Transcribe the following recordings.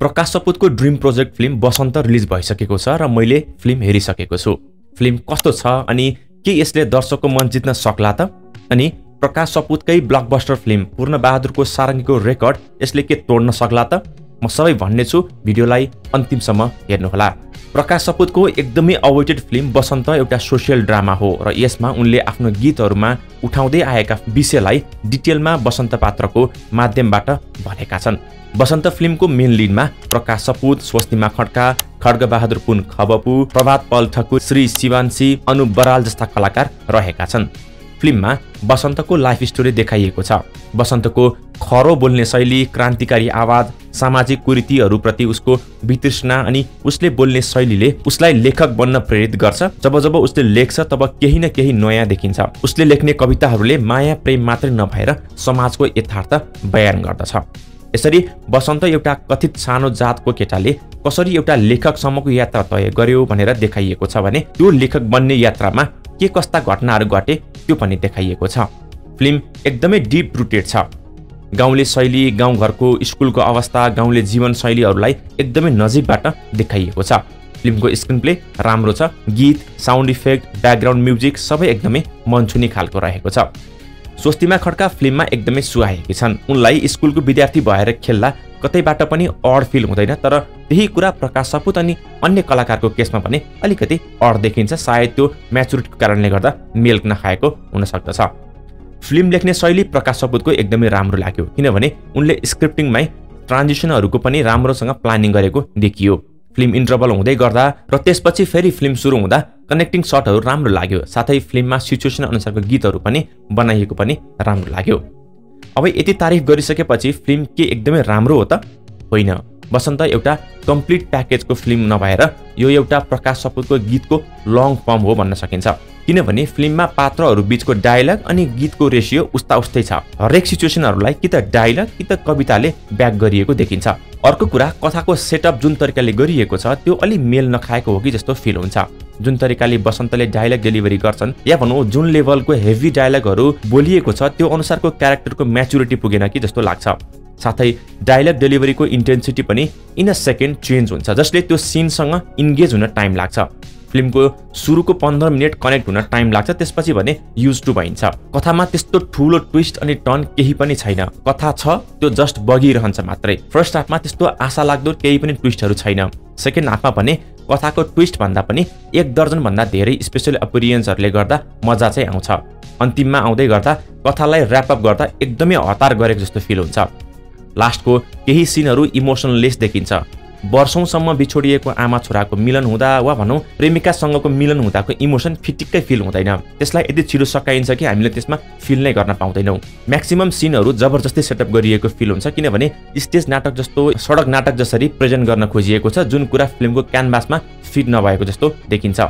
प्रकाश सपुतको dream project film बसन्त release भइसकेको छ र मैले फिल्म हेरिसकेको छु। फिल्म कस्तो छ अनि के यसले दर्शकको मन जित्न सक्ला त? अनि प्रकाश सपुतकै ब्लकबस्टर फिल्म पूर्णबहादुरको सारङ्गीको रेकर्ड यसले के तोड्न सक्ला त? म सबै भन्ने छु, भिडियोलाई अन्तिमसम्म हेर्नुहोला। प्रकाश सपुतको एकदमै अवेटेड फिल्म बसन्त एउटा सोसियल ड्रामा हो र यसमा उनले आफ्नो गीतहरूमा उठाउँदै आएका विषयलाई डिटेलमा बसन्त पात्रको माध्यमबाट भनेका छन्। बसन्त फिल्मको मेन लिडमा प्रकाश सपुत, स्वस्तिमा खड्का, खड्गबहादुर पुन खबपु, प्रभात पल ठकुर, श्री शिवान्शी, अनुप बराल जस्ता कलाकार रहेका छन्। फिल्ममा बसन्तको लाइफ स्टोरी देखाइएको छ। बसन्तको खरो बोल्ने शैली, क्रान्तिकारी आवाज, सामाजिक कुरीतिहरूप्रति उसको वितृष्णा अनि उसले बोल्ने शैलीले उसलाई लेखक बन्न प्रेरित गर्छ। जब जब उसले लेख्छ तब केही न केही नयाँ देखिन्छ। उसले लेख्ने कविताहरूले माया प्रेम मात्रै नभएर समाजको यथार्थ बयान गर्दछ। यसरी बसन्त एउटा कथित सानो जातको केटाले कसरी एउटा लेखकसम्मको यात्रा तय गर्यो भनेर देखाइएको छ भने त्यो लेखक बन्ने यात्रामा के कस्ता घटनाहरू घटे त्यो पनि देखाइएको छ। फिल्म एकदमै डिप रुटेड छ। गाउँले शैली, गाउँघरको स्कुलको अवस्था, गाउँले जीवनशैलीहरूलाई एकदमै नजिकबाट देखाइएको छ। फिल्मको स्क्रिन प्ले राम्रो छ। गीत, साउन्ड इफेक्ट, ब्याकग्राउन्ड म्युजिक सबै एकदमै मनछुने खालको रहेको छ। स्वस्तिमा खड्का फिल्ममा एकदमै सुहाएकी छन्। उनलाई स्कुलको विद्यार्थी भएर खेल्दा कतैबाट पनि अड फिल हुँदैन, तर त्यही कुरा प्रकाश सपुत अनि अन्य कलाकारको केसमा पनि अलिकति अड देखिन्छ। सायद त्यो म्याचुरिटीको कारणले गर्दा मेल नखाएको हुन सक्दछ। फिल्म लेख्ने शैली प्रकाश सपुतको एकदमै राम्रो लाग्यो, किनभने उनले स्क्रिप्टिङमै ट्रान्जिसनहरूको पनि राम्रोसँग प्लानिङ गरेको देखियो। फिल्म इन्टरभल हुँदै गर्दा र त्यसपछि फेरि फिल्म सुरु हुँदा कनेक्टिङ सटहरू राम्रो लाग्यो। साथै फिल्ममा सिचुएसन अनुसारको गीतहरू पनि बनाइएको पनि राम्रो लाग्यो। अब यति तारिफ गरिसकेपछि फिल्म के एकदमै राम्रो हो त? होइन। बसन्त एउटा कम्प्लिट प्याकेजको फिल्म नभएर यो एउटा प्रकाश सपुतको गीतको लङ फर्म हो भन्न सकिन्छ, किनभने फिल्ममा पात्रहरू बीचको डायलग अनि गीतको रेसियो उस्ता उस्तै छ। हरेक सिचुएसनहरूलाई कि त डायलग कि त कविताले ब्याक गरिएको देखिन्छ। अर्को कुरा, कथाको सेटअप जुन तरिकाले गरिएको छ त्यो अलि मेल नखाएको हो कि जस्तो फिल हुन्छ। जुन तरिकाले बसन्तले डायलग डेलिभरी गर्छन् या भनौँ जुन लेभलको हेभी डायलगहरू बोलिएको छ त्यो अनुसारको क्यारेक्टरको म्याचुरिटी पुगेन कि जस्तो लाग्छ। साथै डायलग डेलिभरीको इन्टेन्सिटी पनि इन अ सेकेन्ड चेन्ज हुन्छ, जसले त्यो सिनसँग इन्गेज हुन टाइम लाग्छ। फिल्मको सुरुको 15 मिनट कनेक्ट हुन टाइम लाग्छ, त्यसपछि भने युज टु भइन्छ। कथामा त्यस्तो ठुलो ट्विस्ट अनि टर्न केही पनि छैन। कथा छ, त्यो जस्ट बगिरहन्छ मात्रै। फर्स्ट हाफमा त्यस्तो आशा लाग्दो केही पनि ट्विस्टहरू छैन। सेकेन्ड हाफमा भने कथाको ट्विस्ट भन्दा पनि 1 दर्जन भन्दा धेरै स्पेशल अपरियन्सहरूले गर्दा मजा चाहिँ आउँछ। अन्तिममा आउँदै गर्दा कथालाई ऱ्यापअप गर्दा एकदमै हतार गरेको जस्तो फिल हुन्छ। लास्टको केही सिनहरू इमोसनलेस देखिन्छ। वर्षौंसम्म बिछोडिएको आमा छोराको मिलन हुँदा वा भनौँ प्रेमिकासँगको मिलन हुँदाको इमोसन फिटिक्कै फिल हुँदैन। त्यसलाई यति छिटो सकाइन्छ कि हामीले त्यसमा फिल नै गर्न पाउँदैनौँ। म्याक्सिमम सिनहरू जबरजस्ती सेटअप गरिएको फिल हुन्छ, किनभने स्टेज नाटक जस्तो, सडक नाटक जसरी प्रेजेन्ट गर्न खोजिएको छ, जुन कुरा फिल्मको क्यानभासमा फिट नभएको जस्तो देखिन्छ।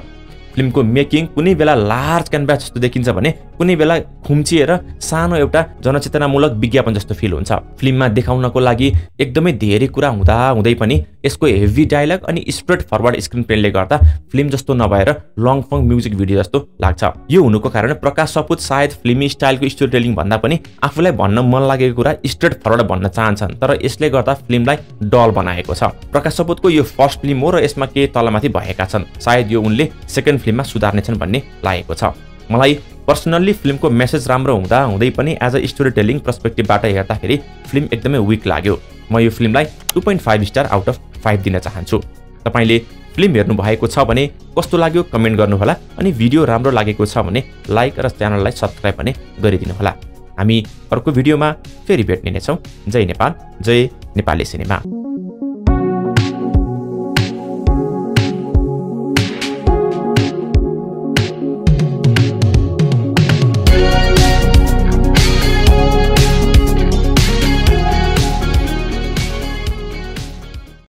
फिल्मको मेकिङ कुनै बेला लार्ज क्यानभास जस्तो देखिन्छ भने कुनै बेला खुम्चिएर सानो एउटा जनचेतनामूलक विज्ञापन जस्तो फिल हुन्छ। फिल्ममा देखाउनको लागि एकदमै धेरै कुरा हुँदा हुँदै पनि यसको हेभी डायलग अनि स्ट्रेट फरवर्ड स्क्रिन प्लेले गर्दा फिल्म जस्तो नभएर लङ फर्म म्युजिक भिडियो जस्तो लाग्छ। यो हुनुको कारण प्रकाश सपुत सायद फिल्मी स्टाइलको स्टोरी टेलिङ भन्दा पनि आफूलाई भन्न मन लागेको कुरा स्ट्रेट फरवर्ड भन्न चाहन्छन्, तर यसले गर्दा फिल्मलाई डल बनाएको छ। प्रकाश सपुतको यो फर्स्ट फिल्म हो र यसमा केही तलमाथि भएका छन्। सायद यो उनले सेकेन्ड फिल्ममा सुधार्नेछन् भन्ने लागेको छ। मलाई पर्सनल्ली फिल्मको मेसेज राम्रो हुँदा हुँदै पनि एज अ स्टोरी टेलिङ पर्सपेक्टिभबाट हेर्दाखेरि फिल्म एकदमै विक लाग्यो। म यो फिल्मलाई 2.5 स्टार आउट अफ 5 दिन चाहन्छु। तपाईले फिल्म हेर्नु भएको छ भने कस्तो लाग्यो कमेन्ट गर्नुहोला, अनि भिडियो राम्रो लागेको छ भने लाइक र च्यानललाई सब्स्क्राइब पनि गरिदिनुहोला। हामी अर्को भिडियोमा फेरि भेट्ने नै छौँ। जय नेपाल, जय नेपाली सिनेमा।